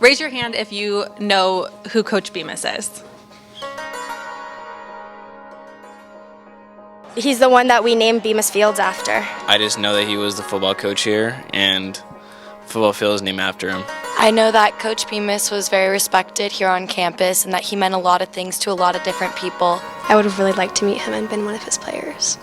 Raise your hand if you know who Coach Bemis is. He's the one that we named Bemis Fields after. I just know that he was the football coach here, and football field is named after him. I know that Coach Bemis was very respected here on campus and that he meant a lot of things to a lot of different people. I would have really liked to meet him and been one of his players.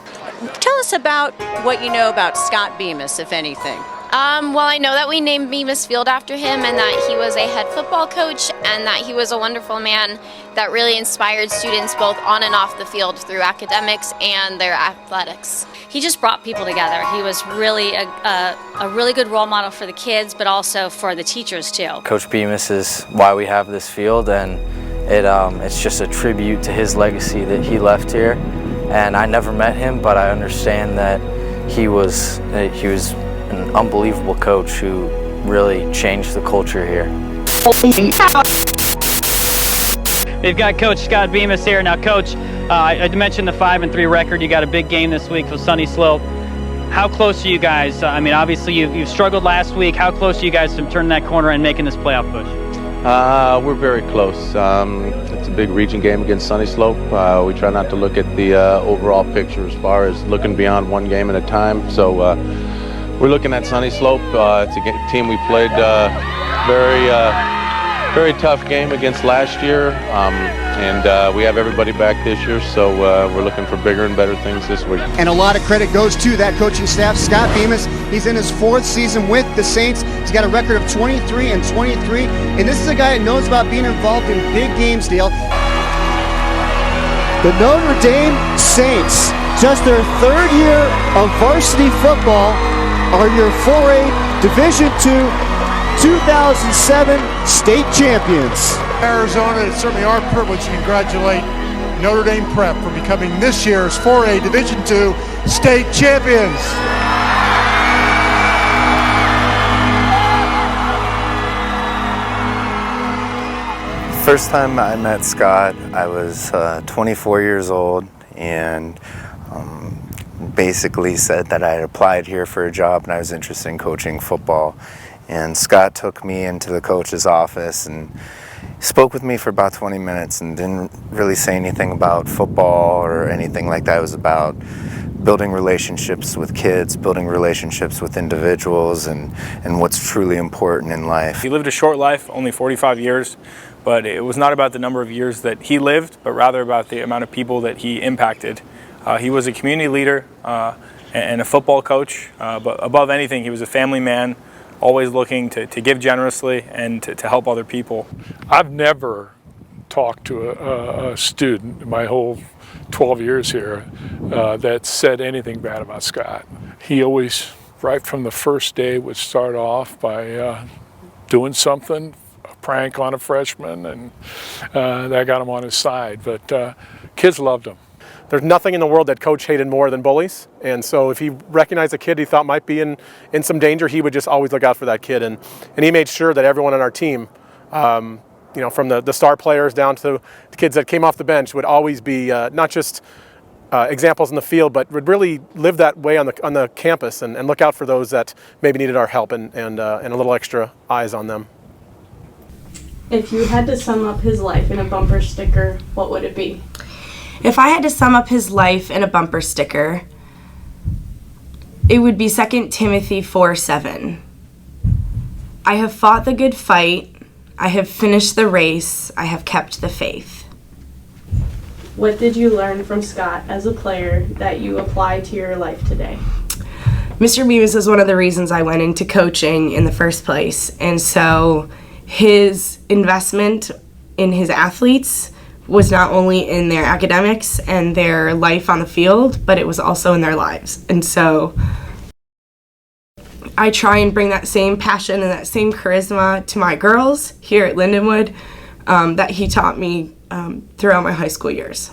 Tell us about what you know about Scot Bemis, if anything. Well, I know that we named Bemis Field after him and that he was a head football coach and that he was a wonderful man that really inspired students both on and off the field through academics and their athletics. He just brought people together. He was really a really good role model for the kids, but also for the teachers too. Coach Bemis is why we have this field, and it's just a tribute to his legacy that he left here. And I never met him, but I understand that he was an unbelievable coach who really changed the culture here. We've got Coach Scot Bemis here. Now, Coach, I mentioned the 5-3 record. You got a big game this week with Sunny Slope. How close are you guys? I mean, obviously you've struggled last week. How close are you guys to turning that corner and making this playoff push? We're very close. It's a big region game against Sunny Slope. We try not to look at the overall picture as far as looking beyond one game at a time. So we're looking at Sunny Slope. It's a team we played very tough game against last year, and we have everybody back this year, so we're looking for bigger and better things this week. And a lot of credit goes to that coaching staff. Scot Bemis, he's in his 4th season with the Saints. He's got a record of 23-23, and this is a guy that knows about being involved in big games, Dale. The Notre Dame Saints, just their 3rd year of varsity football, are your 4A Division II 2007 state champions. Arizona, it's certainly our privilege to congratulate Notre Dame Prep for becoming this year's 4A Division II state champions. First time I met Scott, I was 24 years old, and basically said that I had applied here for a job and I was interested in coaching football. And Scott took me into the coach's office and spoke with me for about 20 minutes and didn't really say anything about football or anything like that. It was about building relationships with kids, building relationships with individuals, and what's truly important in life. He lived a short life, only 45 years, but it was not about the number of years that he lived, but rather about the amount of people that he impacted. He was a community leader and a football coach, but above anything, he was a family man, always looking to give generously and to help other people. I've never talked to a student in my whole 12 years here that said anything bad about Scott. He always, right from the first day, would start off by doing something, a prank on a freshman, and that got him on his side. But kids loved him. There's nothing in the world that Coach hated more than bullies, and so if he recognized a kid he thought might be in some danger, he would just always look out for that kid, and he made sure that everyone on our team, from the star players down to the kids that came off the bench, would always be not just examples in the field, but would really live that way on the campus and look out for those that maybe needed our help and a little extra eyes on them. If you had to sum up his life in a bumper sticker, what would it be? If I had to sum up his life in a bumper sticker, it would be 2 Timothy 4:7. I have fought the good fight, I have finished the race, I have kept the faith. What did you learn from Scott as a player that you apply to your life today? Mr. Bemis is one of the reasons I went into coaching in the first place, and so his investment in his athletes was not only in their academics and their life on the field, but it was also in their lives. And so I try and bring that same passion and that same charisma to my girls here at Lindenwood that he taught me throughout my high school years.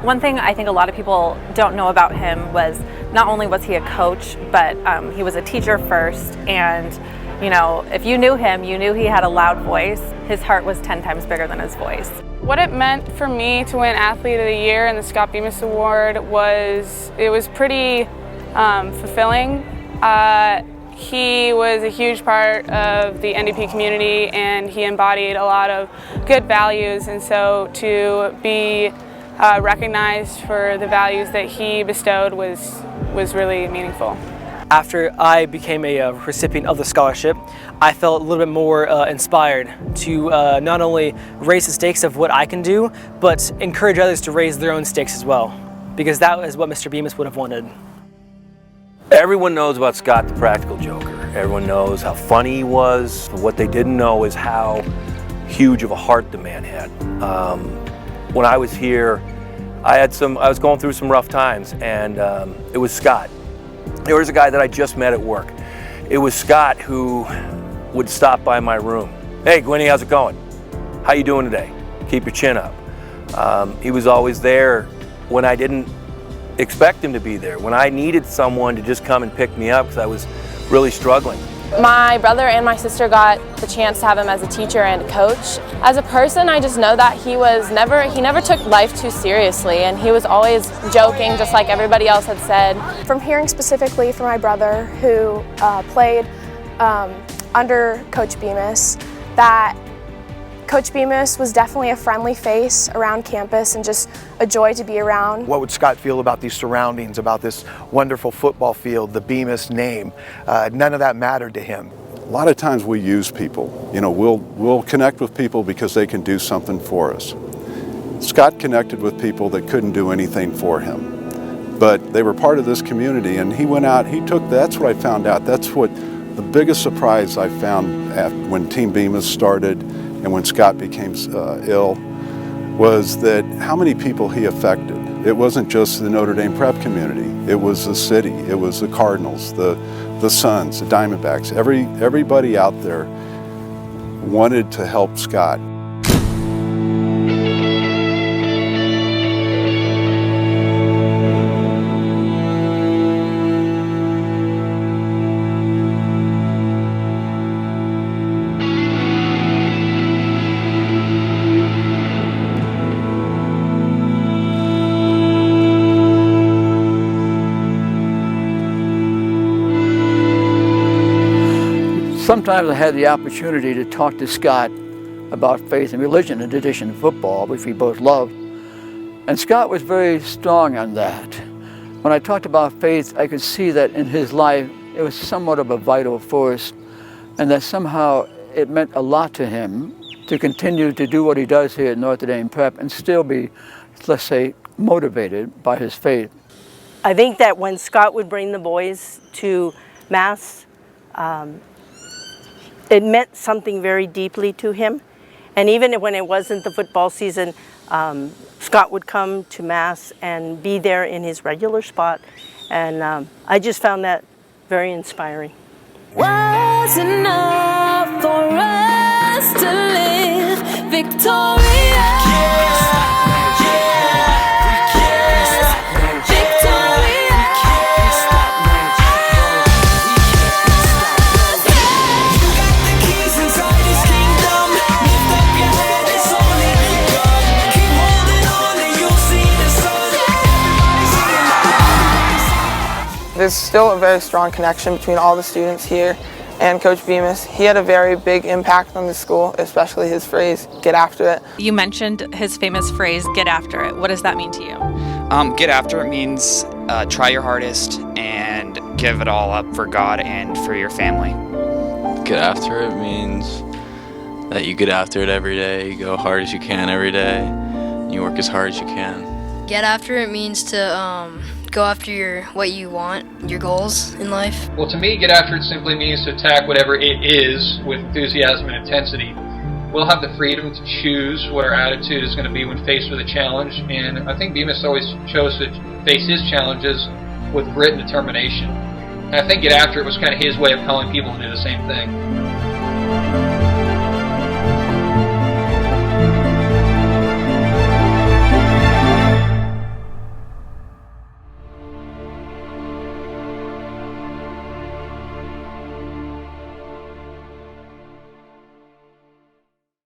One thing I think a lot of people don't know about him was not only was he a coach, but he was a teacher first. And, you know, if you knew him, you knew he had a loud voice. His heart was 10 times bigger than his voice. What it meant for me to win Athlete of the Year and the Scot Bemis Award was pretty fulfilling. He was a huge part of the NDP community, and he embodied a lot of good values, and so to be recognized for the values that he bestowed was really meaningful. After I became a recipient of the scholarship, I felt a little bit more inspired to not only raise the stakes of what I can do, but encourage others to raise their own stakes as well, because that is what Mr. Bemis would have wanted. Everyone knows about Scott the Practical Joker. Everyone knows how funny he was. What they didn't know is how huge of a heart the man had. When I was here, I was going through some rough times, and it was Scott. There was a guy that I just met at work. It was Scott who would stop by my room. Hey, Gwynnie, how's it going? How you doing today? Keep your chin up. He was always there when I didn't expect him to be there, when I needed someone to just come and pick me up because I was really struggling. My brother and my sister got the chance to have him as a teacher and coach. As a person, I just know that he never took life too seriously, and he was always joking, just like everybody else had said. From hearing specifically from my brother, who played under Coach Bemis, that Coach Bemis was definitely a friendly face around campus and just a joy to be around. What would Scott feel about these surroundings, about this wonderful football field, the Bemis name? None of that mattered to him. A lot of times we use people. You know, we'll connect with people because they can do something for us. Scott connected with people that couldn't do anything for him, but they were part of this community, and he went out, that's what I found out. That's what the biggest surprise I found when Team Bemis started and when Scott became ill, was that how many people he affected. It wasn't just the Notre Dame prep community. It was the city. It was the Cardinals, the Suns, the Diamondbacks. Everybody out there wanted to help Scott. Sometimes I had the opportunity to talk to Scott about faith and religion in addition to football, which we both loved. And Scott was very strong on that. When I talked about faith, I could see that in his life it was somewhat of a vital force, and that somehow it meant a lot to him to continue to do what he does here at Notre Dame Prep and still be, let's say, motivated by his faith. I think that when Scott would bring the boys to Mass, it meant something very deeply to him. And even when it wasn't the football season, Scott would come to Mass and be there in his regular spot. And I just found that very inspiring. Was enough for us to live victorious. There's still a very strong connection between all the students here and Coach Bemis. He had a very big impact on the school, especially his phrase, "Get after it." You mentioned his famous phrase, "Get after it." What does that mean to you? Get after it means try your hardest and give it all up for God and for your family. Get after it means that you get after it every day, you go hard as you can every day, and you work as hard as you can. Get after it means to go after what you want, your goals in life. Well, to me, get after it simply means to attack whatever it is with enthusiasm and intensity. We'll have the freedom to choose what our attitude is going to be when faced with a challenge, and I think Bemis always chose to face his challenges with grit and determination. And I think get after it was kind of his way of calling people to do the same thing.